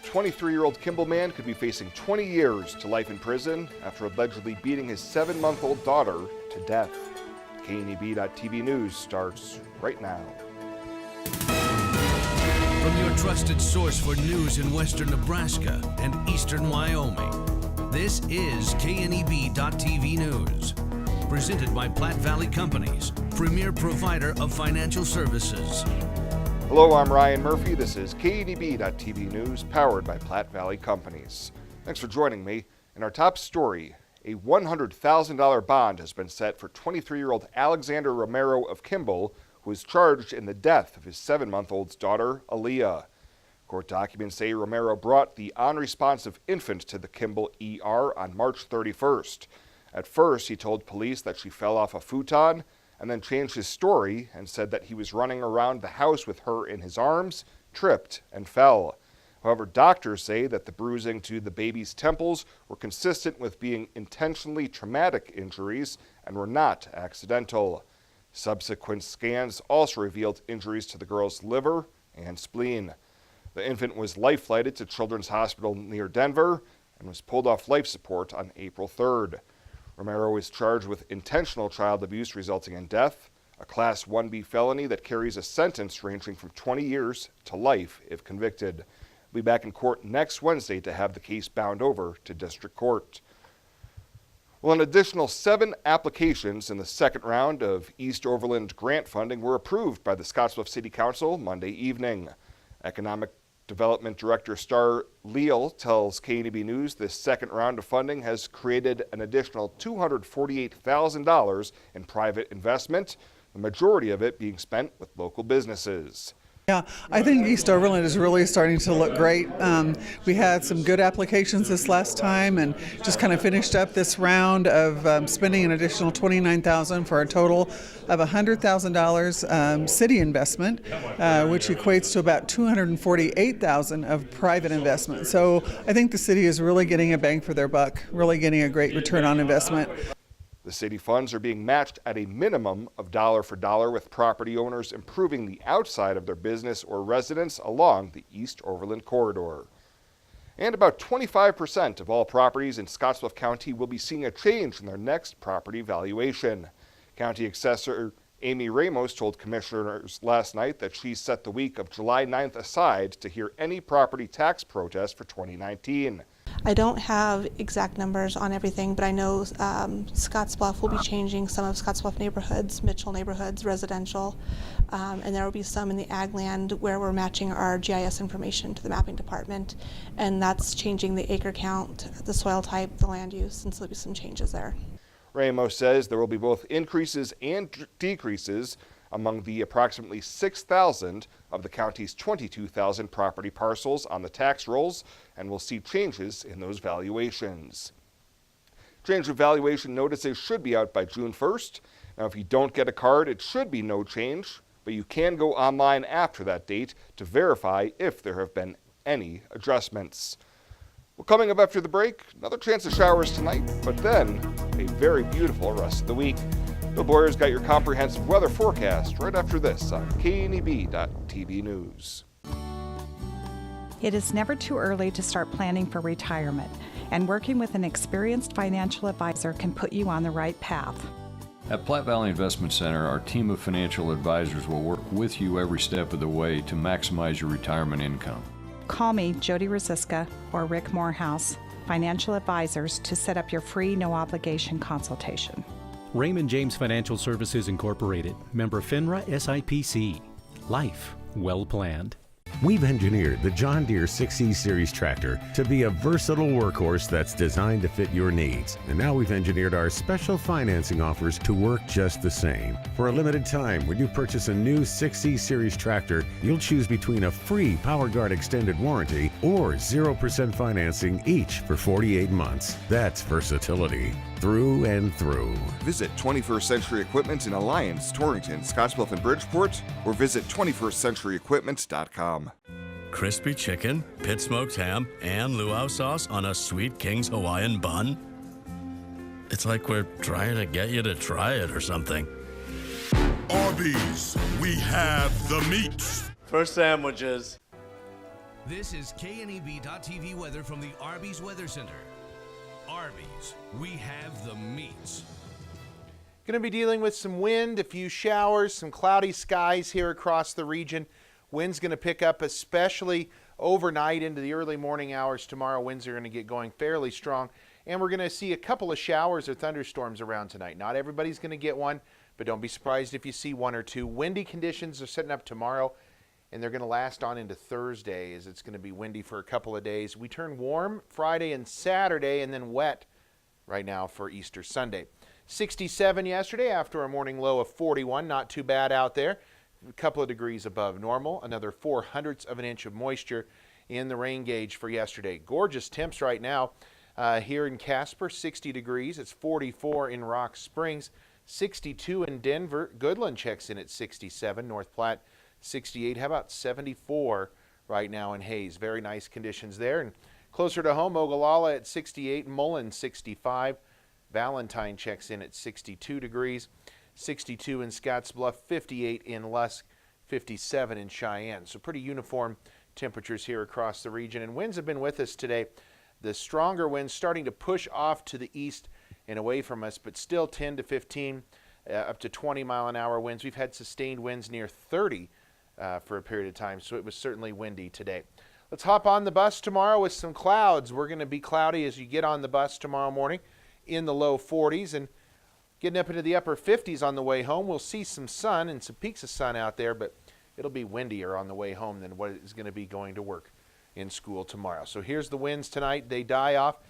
23-year-old Kimball man could be facing 20 years to life in prison after allegedly beating his 7-month-old daughter to death. KNEB.TV News starts right now. From your trusted source for news in western Nebraska and eastern Wyoming, this is KNEB.TV News. Presented by Platte Valley Companies, premier provider of financial services. Hello, I'm Ryan Murphy. This is KNEB.TV News, powered by Platte Valley Companies. Thanks for joining me. In our top story, a $100,000 bond has been set for 23-year-old Alexander Romero of Kimball, who was charged in the death of his 7-month-old's daughter, Aaliyah. Court documents say Romero brought the unresponsive infant to the Kimball ER on March 31st. At first, he told police that she fell off a futon, and then changed his story and said that he was running around the house with her in his arms, tripped, and fell. However, doctors say that the bruising to the baby's temples were consistent with being intentionally traumatic injuries and were not accidental. Subsequent scans also revealed injuries to the girl's liver and spleen. The infant was life-flighted to Children's Hospital near Denver and was pulled off life support on April 3rd. Romero is charged with intentional child abuse resulting in death, a Class 1B felony that carries a sentence ranging from 20 years to life if convicted. We'll be back in court next Wednesday to have the case bound over to district court. Well, an additional 7 applications in the second round of East Overland grant funding were approved by the Scotts Bluff City Council Monday evening. Economic Development Director Star Leal tells KNEB News this second round of funding has created an additional $248,000 in private investment, the majority of it being spent with local businesses. Yeah, I think East Overland is really starting to look great. We had some good applications this last time and just kind of finished up this round of spending an additional $29,000 for a total of $100,000 city investment, which equates to about $248,000 of private investment. So I think the city is really getting a bang for their buck, really getting a great return on investment. The city funds are being matched at a minimum of dollar for dollar, with property owners improving the outside of their business or residence along the East Overland corridor. And about 25% of all properties in Scotts Bluff County will be seeing a change in their next property valuation. County Assessor Amy Ramos told commissioners last night that she set the week of July 9th aside to hear any property tax protests for 2019. I don't have exact numbers on everything, but I know Scotts Bluff will be changing some of Scotts Bluff neighborhoods, Mitchell neighborhoods, residential, and there will be some in the ag land where we're matching our GIS information to the mapping department, and that's changing the acre count, the soil type, the land use, and so there'll be some changes there. Ramos says there will be both increases and decreases among the approximately 6,000 of the county's 22,000 property parcels on the tax rolls, and we'll see changes in those valuations. Change of valuation notices should be out by June 1st. Now, if you don't get a card, it should be no change, but you can go online after that date to verify if there have been any adjustments. Well, coming up after the break, another chance of showers tonight, but then a very beautiful rest of the week. Bill Boyer's got your comprehensive weather forecast right after this on KNEB.TV News. It is never too early to start planning for retirement, and working with an experienced financial advisor can put you on the right path. At Platte Valley Investment Center, our team of financial advisors will work with you every step of the way to maximize your retirement income. Call me, Jody Rosiska, or Rick Morehouse, financial advisors, to set up your free, no-obligation consultation. Raymond James Financial Services Incorporated, member FINRA SIPC. Life well planned. We've engineered the John Deere 6E Series tractor to be a versatile workhorse that's designed to fit your needs. And now we've engineered our special financing offers to work just the same. For a limited time, when you purchase a new 6E Series tractor, you'll choose between a free PowerGuard extended warranty or 0% financing each for 48 months. That's versatility through and through. Visit 21st Century Equipment in Alliance, Torrington, Scottsbluff, and Bridgeport, or visit 21stcenturyequipment.com. Crispy chicken, pit smoked ham, and luau sauce on a Sweet King's Hawaiian bun? It's like we're trying to get you to try it or something. Arby's, we have the meats. For sandwiches. This is KNEB.TV weather from the Arby's Weather Center. Arby's, we have the meats. Going to be dealing with some wind, a few showers, some cloudy skies here across the region. Wind's going to pick up, especially overnight into the early morning hours tomorrow. Winds are going to get going fairly strong, and we're going to see a couple of showers or thunderstorms around tonight. Not everybody's going to get one, but don't be surprised if you see one or two. Windy conditions are setting up tomorrow, and they're going to last on into Thursday, as it's going to be windy for a couple of days. We turn warm Friday and Saturday, and then wet right now for Easter Sunday. 67 yesterday after a morning low of 41. Not too bad out there. A couple of degrees above normal. Another 0.04 of an inch of moisture in the rain gauge for yesterday. Gorgeous temps right now here in Casper, 60 degrees. It's 44 in Rock Springs, 62 in Denver. Goodland checks in at 67. North Platte, 68. How about 74 right now in Hayes? Very nice conditions there. And closer to home, Ogallala at 68. Mullen, 65. Valentine checks in at 62 degrees, 62 in Scotts Bluff, 58 in Lusk, 57 in Cheyenne. So pretty uniform temperatures here across the region. And winds have been with us today. The stronger winds starting to push off to the east and away from us, but still 10 to 15, up to 20 mile an hour winds. We've had sustained winds near 30 for a period of time, so it was certainly windy today. Let's hop on the bus tomorrow with some clouds. We're going to be cloudy as you get on the bus tomorrow morning, in the low 40s and getting up into the upper 50s on the way home. We'll see some sun and some peaks of sun out there, but it'll be windier on the way home than what is going to be going to work in school tomorrow. So here's the winds tonight. They die off.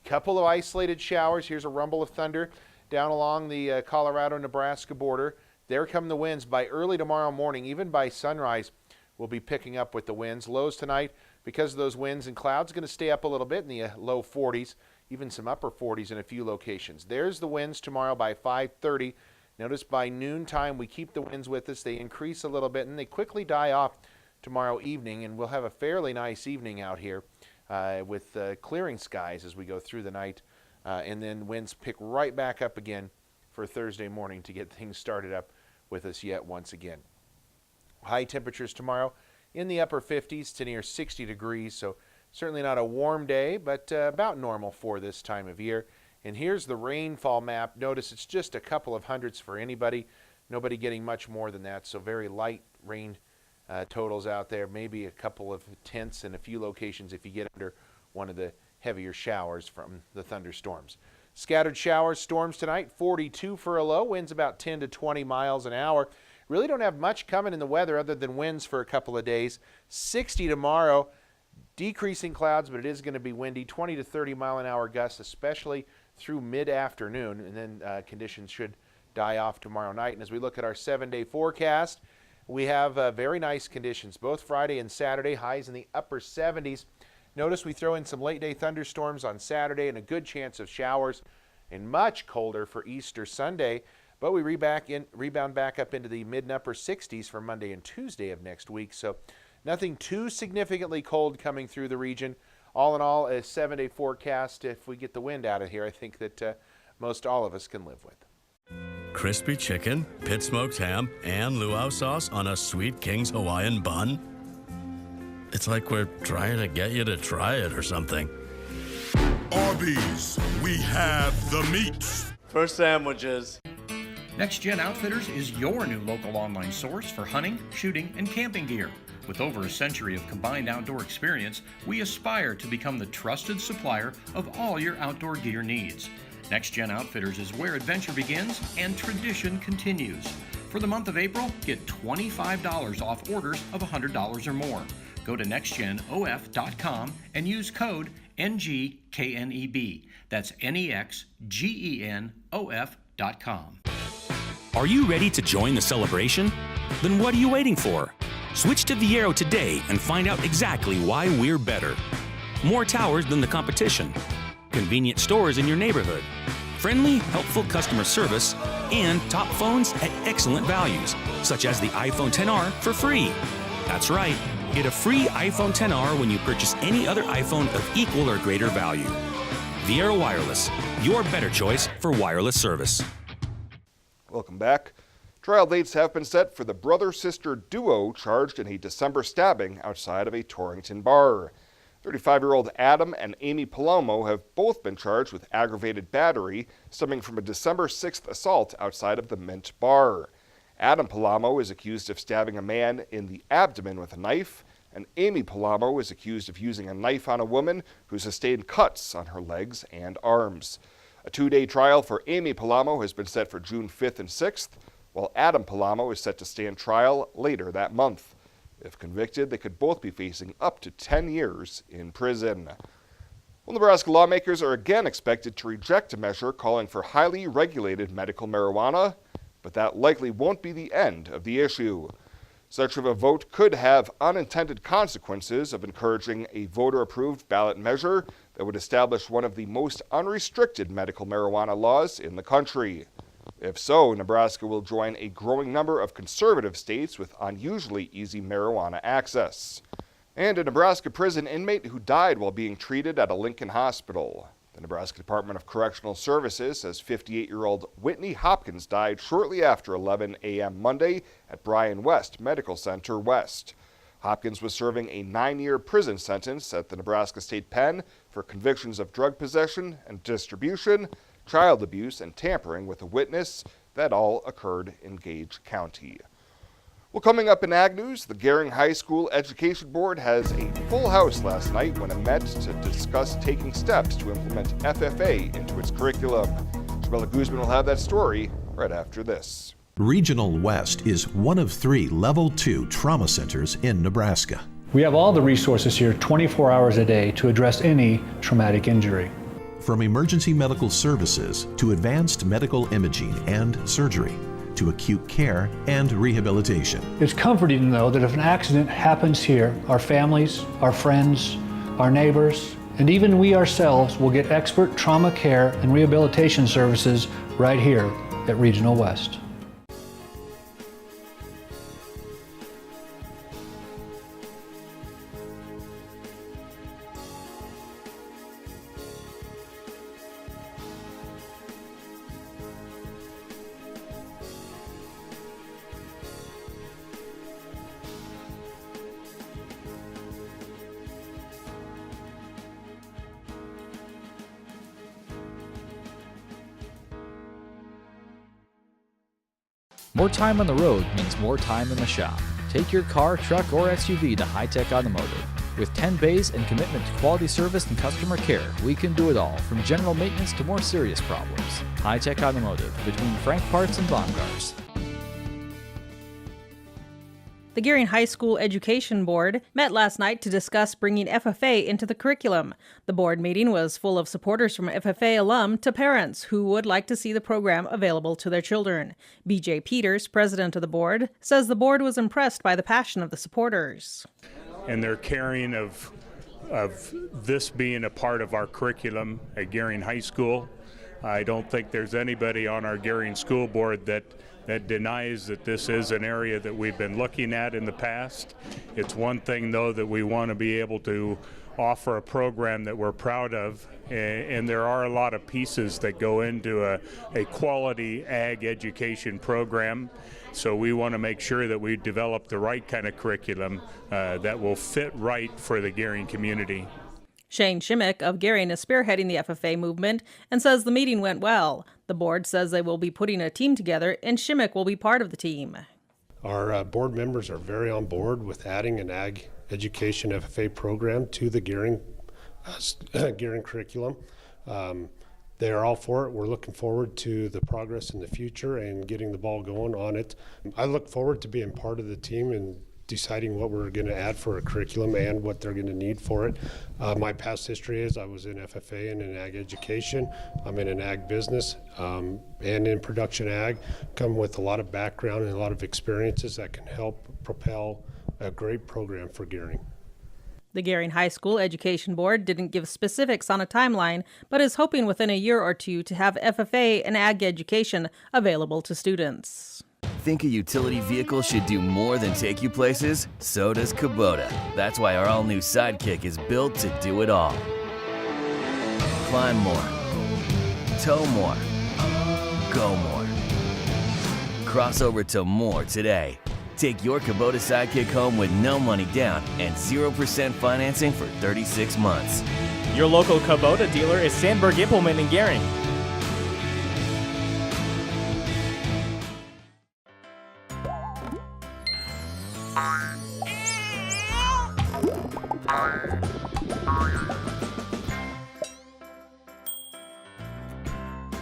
Couple of isolated showers. Here's a rumble of thunder down along the Colorado-Nebraska border. There come the winds. By early tomorrow morning, even by sunrise, we'll be picking up with the winds. Lows tonight, because of those winds and clouds, going to stay up a little bit in the low 40s. Even some upper 40s in a few locations. There's the winds tomorrow by 5:30. Notice by noontime we keep the winds with us. They increase a little bit and they quickly die off tomorrow evening, and we'll have a fairly nice evening out here with clearing skies as we go through the night, and then winds pick right back up again for Thursday morning to get things started up with us yet once again. High temperatures tomorrow in the upper 50s to near 60 degrees, so certainly not a warm day, but about normal for this time of year. And here's the rainfall map. Notice it's just a couple of hundredths for anybody. Nobody getting much more than that, so very light rain totals out there. Maybe a couple of tenths in a few locations if you get under one of the heavier showers from the thunderstorms. Scattered showers, storms tonight, 42 for a low. Winds about 10 to 20 miles an hour. Really don't have much coming in the weather other than winds for a couple of days. 60 tomorrow. Decreasing clouds, but it is going to be windy, 20 to 30 mile an hour gusts, especially through mid-afternoon, and then conditions should die off tomorrow night. And as we look at our 7-day forecast, we have very nice conditions, both Friday and Saturday, highs in the upper 70s. Notice we throw in some late-day thunderstorms on Saturday and a good chance of showers, and much colder for Easter Sunday, but we rebound back up into the mid and upper 60s for Monday and Tuesday of next week. So nothing too significantly cold coming through the region. All in all, a 7-day forecast. If we get the wind out of here, I think that most all of us can live with. Crispy chicken, pit smoked ham, and luau sauce on a Sweet King's Hawaiian bun. It's like we're trying to get you to try it or something. Arby's, we have the meats. For sandwiches. Next Gen Outfitters is your new local online source for hunting, shooting, and camping gear. With over a century of combined outdoor experience, we aspire to become the trusted supplier of all your outdoor gear needs. Next Gen Outfitters is where adventure begins and tradition continues. For the month of April, get $25 off orders of $100 or more. Go to nextgenof.com and use code NGKNEB. That's NEXGENOF.com. Are you ready to join the celebration? Then what are you waiting for? Switch to Viero today and find out exactly why we're better. More towers than the competition, convenient stores in your neighborhood, friendly, helpful customer service, and top phones at excellent values, such as the iPhone XR for free. That's right, get a free iPhone XR when you purchase any other iPhone of equal or greater value. Viero Wireless, your better choice for wireless service. Welcome back. Trial dates have been set for the brother-sister duo charged in a December stabbing outside of a Torrington bar. 35-year-old Adam and Amy Palomo have both been charged with aggravated battery stemming from a December 6th assault outside of the Mint bar. Adam Palomo is accused of stabbing a man in the abdomen with a knife, and Amy Palomo is accused of using a knife on a woman who sustained cuts on her legs and arms. A 2-day trial for Amy Palomo has been set for June 5th and 6th, while Adam Palomo is set to stand trial later that month. If convicted, they could both be facing up to 10 years in prison. Well, Nebraska lawmakers are again expected to reject a measure calling for highly regulated medical marijuana, but that likely won't be the end of the issue. Such of a vote could have unintended consequences of encouraging a voter-approved ballot measure that would establish one of the most unrestricted medical marijuana laws in the country. If so, Nebraska will join a growing number of conservative states with unusually easy marijuana access. And a Nebraska prison inmate who died while being treated at a Lincoln hospital. The Nebraska Department of Correctional Services says 58-year-old Whitney Hopkins died shortly after 11 a.m. Monday at Bryan West Medical Center West. Hopkins was serving a 9-year prison sentence at the Nebraska State Pen for convictions of drug possession and distribution, child abuse, and tampering with a witness. That all occurred in Gage County. Well, coming up in Ag News, the Gering High School Education Board has a full house last night when it met to discuss taking steps to implement FFA into its curriculum. Jamila Guzman will have that story right after this. Regional West is one of 3 Level 2 trauma centers in Nebraska. We have all the resources here 24 hours a day to address any traumatic injury. From emergency medical services to advanced medical imaging and surgery, to acute care and rehabilitation. It's comforting to know that if an accident happens here, our families, our friends, our neighbors, and even we ourselves will get expert trauma care and rehabilitation services right here at Regional West. More time on the road means more time in the shop. Take your car, truck, or SUV to High Tech Automotive. With 10 bays and commitment to quality service and customer care, we can do it all, from general maintenance to more serious problems. High Tech Automotive, between Frank Parts and Baumgars. The Gering High School Education Board met last night to discuss bringing FFA into the curriculum. The board meeting was full of supporters from FFA alum to parents who would like to see the program available to their children. B.J. Peters, president of the board, says the board was impressed by the passion of the supporters. And their caring of this being a part of our curriculum at Gering High School. I don't think there's anybody on our Gering School Board that denies that this is an area that we've been looking at in the past. It's one thing, though, that we want to be able to offer a program that we're proud of, and there are a lot of pieces that go into a quality ag education program. So we want to make sure that we develop the right kind of curriculum that will fit right for the Gering community. Shane Shimmick of Gering is spearheading the FFA movement and says the meeting went well. The board says they will be putting a team together, and Shimmick will be part of the team. Our board members are very on board with adding an ag education FFA program to the Gering curriculum. They are all for it. We're looking forward to the progress in the future and getting the ball going on it. I look forward to being part of the team and deciding what we're going to add for a curriculum and what they're going to need for it. My past history is I was in FFA and in ag education. I'm in an ag business and in production ag. Come with a lot of background and a lot of experiences that can help propel a great program for Gering. The Gering High School Education Board didn't give specifics on a timeline, but is hoping within a year or two to have FFA and ag education available to students. Think a utility vehicle should do more than take you places? So does Kubota. That's why our all-new Sidekick is built to do it all. Climb more. Tow more. Go more. cross over to more today. Take your Kubota Sidekick home with no money down and 0% financing for 36 months. Your local Kubota dealer is Sandberg Implement in Gering.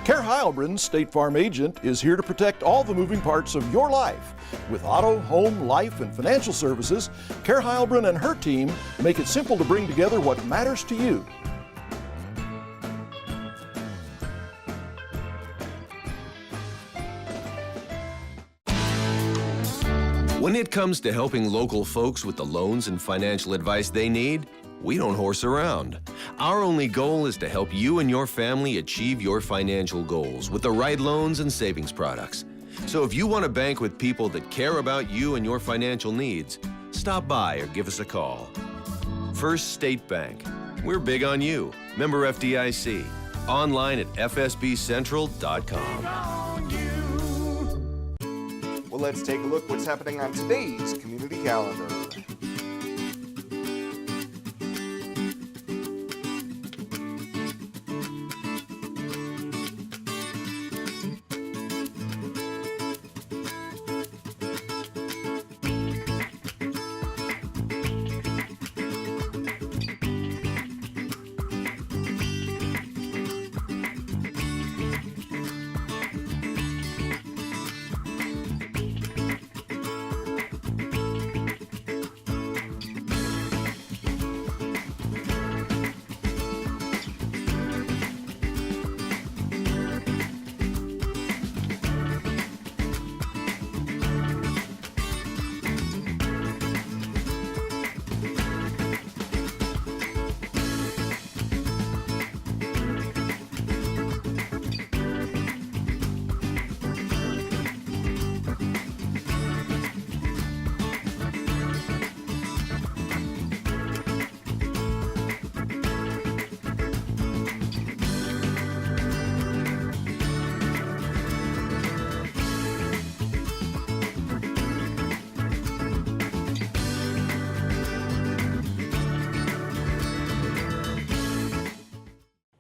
Care Heilbrunn State Farm agent is here to protect all the moving parts of your life. With auto, home, life, and financial services, Care Heilbrunn and her team make it simple to bring together what matters to you. When it comes to helping local folks with the loans and financial advice they need, we don't horse around. Our only goal is to help you and your family achieve your financial goals with the right loans and savings products. So if you want to bank with people that care about you and your financial needs, stop by or give us a call. First State Bank. We're big on you. Member FDIC. Online at fsbcentral.com. Well, let's take a look what's happening on today's community calendar.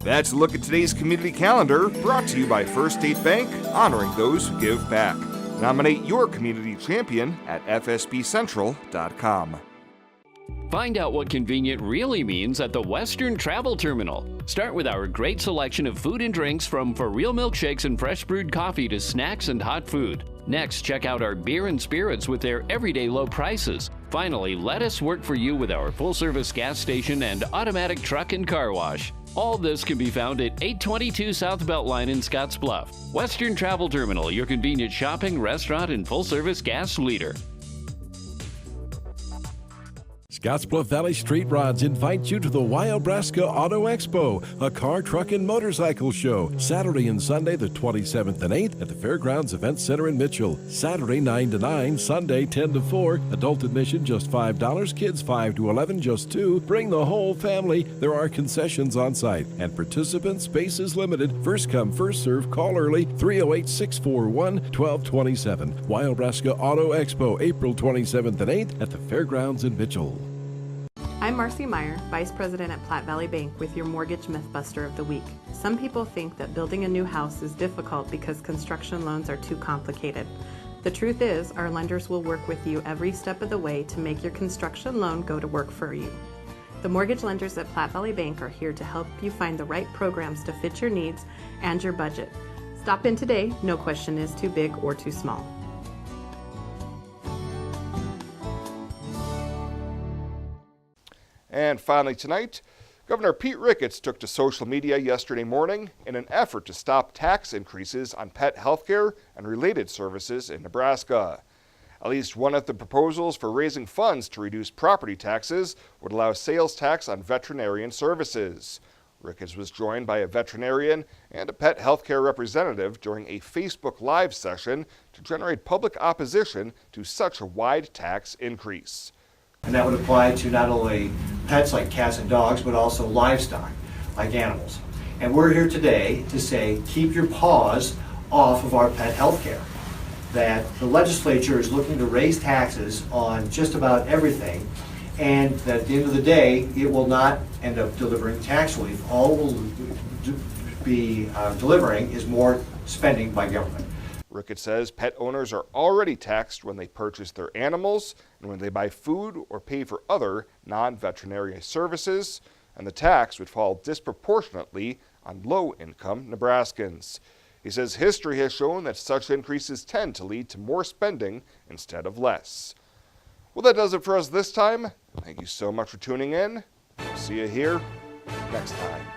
That's a look at today's community calendar, brought to you by First State Bank, honoring those who give back. Nominate your community champion at fsbcentral.com. Find out what convenient really means at the Western Travel Terminal. Start with our great selection of food and drinks, from for real milkshakes and fresh brewed coffee to snacks and hot food. Next, check out our beer and spirits with their everyday low prices. Finally, let us work for you with our full-service gas station and automatic truck and car wash. All this can be found at 822 South Beltline in Scotts Bluff. Western Travel Terminal, your convenient shopping, restaurant, and full-service gas leader. Scotts Bluff Valley Straight Rods invite you to the Wyobraska Auto Expo, a car, truck, and motorcycle show, Saturday and Sunday the 27th and 8th at the Fairgrounds Event Center in Mitchell. Saturday 9 to 9, Sunday 10 to 4. Adult admission just $5, kids 5 to 11 just $2. Bring the whole family. There are concessions on site, and participant space is limited. First come, first serve. Call early, 308-641-1227. Wyobraska Auto Expo, April 27th and 8th at the Fairgrounds in Mitchell. I'm Marcy Meyer, Vice President at Platte Valley Bank, with your Mortgage Mythbuster of the Week. Some people think that building a new house is difficult because construction loans are too complicated. The truth is, our lenders will work with you every step of the way to make your construction loan go to work for you. The mortgage lenders at Platte Valley Bank are here to help you find the right programs to fit your needs and your budget. Stop in today. No question is too big or too small. And finally tonight, Governor Pete Ricketts took to social media yesterday morning in an effort to stop tax increases on pet health care and related services in Nebraska. At least one of the proposals for raising funds to reduce property taxes would allow sales tax on veterinarian services. Ricketts was joined by a veterinarian and a pet health care representative during a Facebook Live session to generate public opposition to such a wide tax increase. And that would apply to not only pets like cats and dogs, but also livestock like animals. And we're here today to say, keep your paws off of our pet health care. that the legislature is looking to raise taxes on just about everything, and that at the end of the day, it will not end up delivering tax relief. All it will be delivering is more spending by government. Ricketts says pet owners are already taxed when they purchase their animals and when they buy food or pay for other non-veterinary services, and the tax would fall disproportionately on low-income Nebraskans. He says history has shown that such increases tend to lead to more spending instead of less. Well, that does it for us this time. Thank you so much for tuning in. We'll see you here next time.